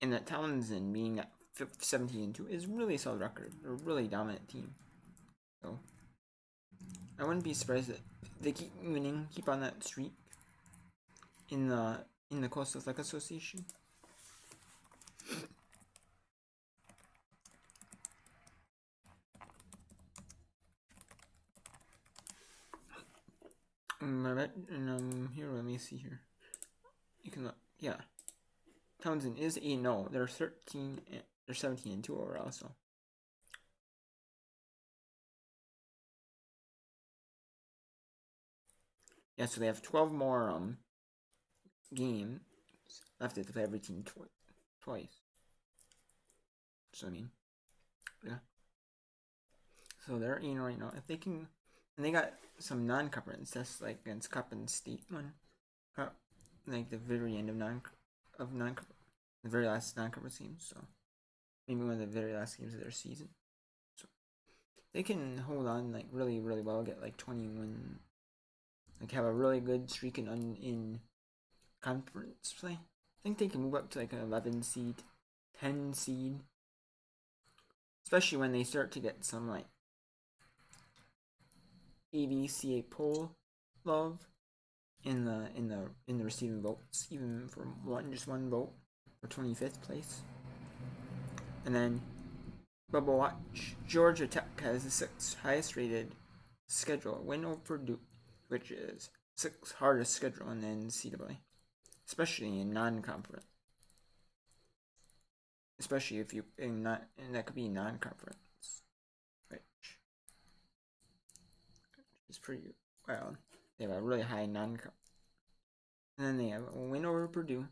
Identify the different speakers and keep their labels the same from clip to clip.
Speaker 1: And that Townsend being at 17-2 is really a solid record. They're a really dominant team. So I wouldn't be surprised if they keep winning, keep on that streak in the Coastal Athletic Association. Here, let me see here. You can look, yeah. Townsend is 8-0. They're 17-2 overall, so. Yeah, so they have 12 more games left to play every team twice. So I mean, yeah. So they're 8 right now. If they can, and they got some non-conference tests like against Cup and State one, like the very end of the very last non-conference games. So maybe one of the very last games of their season. So they can hold on like really well, get like 21, like have a really good streak in conference play. I think they can move up to like an 11 seed, 10 seed, especially when they start to get some like ABCA poll love in the receiving votes, even for just one vote for 25th place. And then Bubble Watch, Georgia Tech has the 6th highest rated schedule, win over Purdue, which is 6th hardest schedule in the NCAA, especially in non-conference. Especially if you and that could be non-conference, which is pretty well. They have a really high non-conference, and then they have a win over Purdue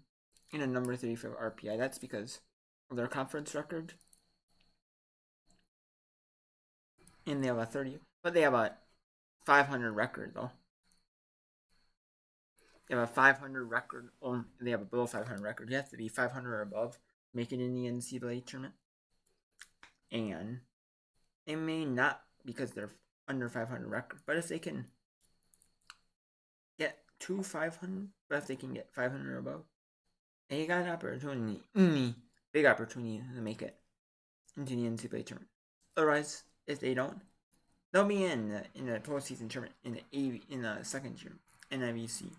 Speaker 1: and a number 3 for RPI. That's because of their conference record, and they have a 30, but they have a 500 record though. They have a 500 record. They have a below 500 record. You have to be 500 or above, make it in the NCAA tournament, and it may not because they're under 500 record. But if they can get to 500, but if they can get 500 or above, they got an opportunity, big opportunity to make it into the NCAA tournament. Otherwise, if they don't, they'll be in the postseason tournament in the second tier NIVC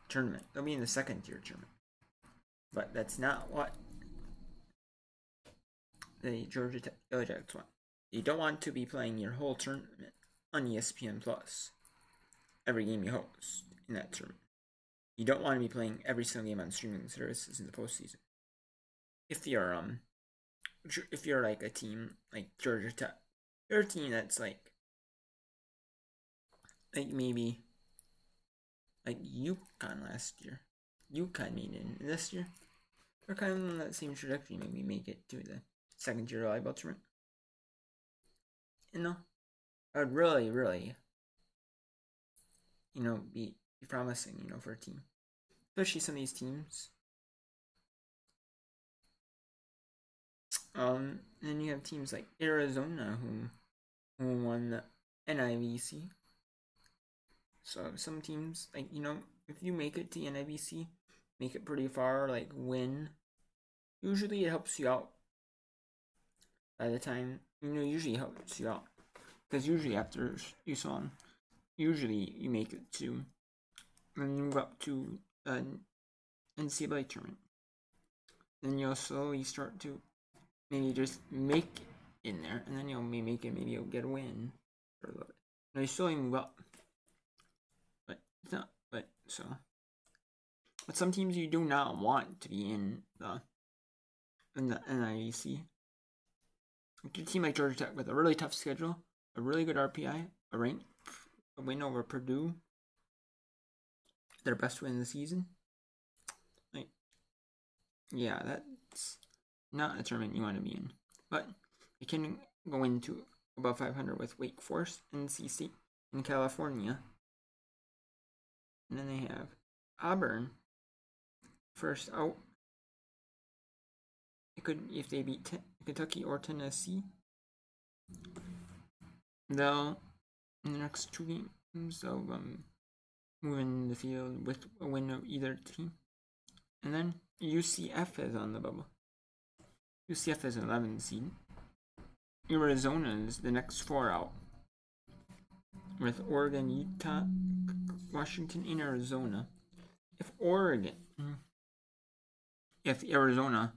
Speaker 1: tournament. They'll be in the second tier tournament, but that's not what the Georgia Tech Yellow Jackets want. You don't want to be playing your whole tournament on ESPN Plus every game you host in that tournament. You don't want to be playing every single game on streaming services in the postseason. If you're like a team like Georgia Tech, you're a team that's like maybe like UConn last year. UConn made it in this year. We're kind of on that same trajectory. Maybe make it to the second tier volleyball tournament. I would really, be promising, for a team, especially some of these teams. And then you have teams like Arizona who won the NIVC. So some teams, like, if you make it to the NIVC, make it pretty far, like win, usually it helps you out by the time, usually helps you out. Because usually after you song, usually you make it to, and move up to an NCAA tournament. Then you'll slowly start to maybe just make it in there, and then you'll make it, maybe you'll get a win for a little bit. No, you slowly move up. But it's not, but some teams you do not want to be in the NIVC. A team like Georgia Tech with a really tough schedule, a really good RPI, a win over Purdue, their best win of the season. Like, yeah, that's not a tournament you want to be in. But you can go into above 500 with Wake Forest, NC State, and California. And then they have Auburn first out. It could, if they beat Kentucky or Tennessee, they'll, in the next 2 games, they'll move in the field with a win of either team. And then UCF is on the bubble. UCF is an 11 seed. Arizona is the next 4 out, with Oregon, Utah, Washington, and Arizona. If Arizona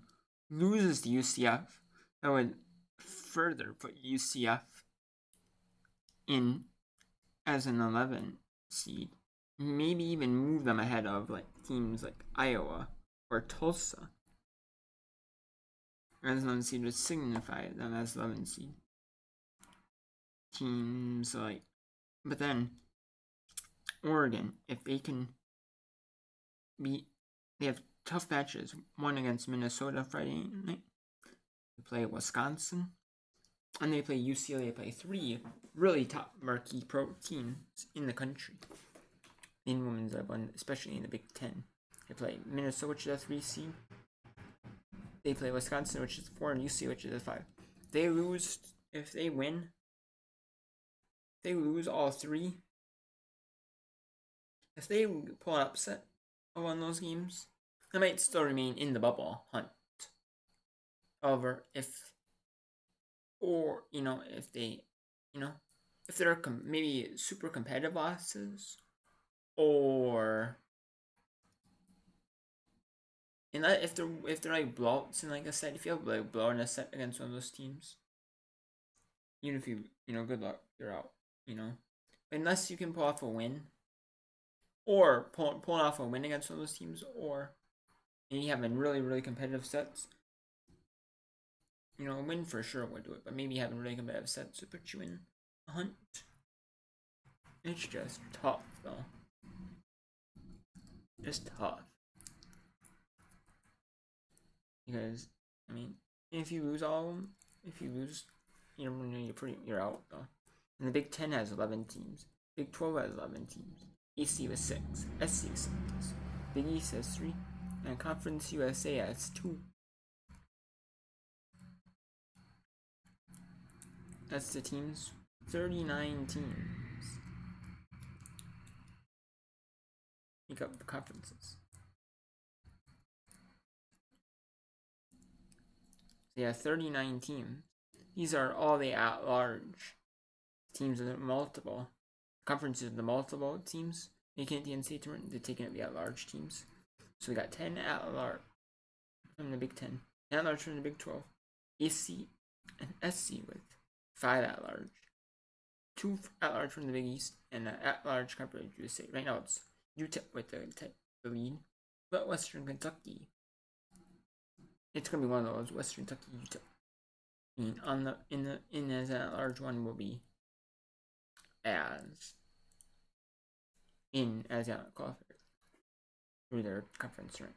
Speaker 1: loses to UCF, that would further put UCF in as an 11 seed. Maybe even move them ahead of teams like Iowa or Tulsa. As 11 seed would signify them as 11 seed. Teams but then Oregon, if they can they have tough matches. One against Minnesota Friday night. They play Wisconsin. And they play UCLA. They play 3 really top marquee pro teams in the country. In women's abundance, especially in the Big Ten. They play Minnesota, which is a 3 seed. They play Wisconsin, which is 4, and UC, which is a 5. They lose, if they win, they lose all 3. If they pull an upset of one of those games, they might still remain in the bubble hunt. However, if they, if they're maybe super competitive losses, or if they're like blowouts in a set, if you have blowing a set against one of those teams, even if you good luck, you're out. Unless you can pull off a win, or pulling off a win against one of those teams, or maybe having really really competitive sets. A win for sure would do it, but maybe having really competitive sets would put you in a hunt. It's just tough, though. Just tough. Because, if you lose all of them, you're out, though. And the Big 10 has 11 teams. Big 12 has 11 teams. EC was 6. SC was 6. Big East has 3. And Conference USA has 2. That's the teams. 39 teams make up the conferences. So yeah, 39 teams. These are all the at-large teams with multiple conferences. The multiple teams making it the NCAA tournament. They're taking it the at-large teams. So we got 10 at-large from the Big 10, at-large from the Big 12, EC and SC with 5 at-large, 2 at-large from the Big East, and an at-large Conference USA. Right now it's UTEP with the lead, but Western Kentucky. It's gonna be one of those Western Kentucky UTEP. In as an at-large one will be as a qualifier through their conference rank.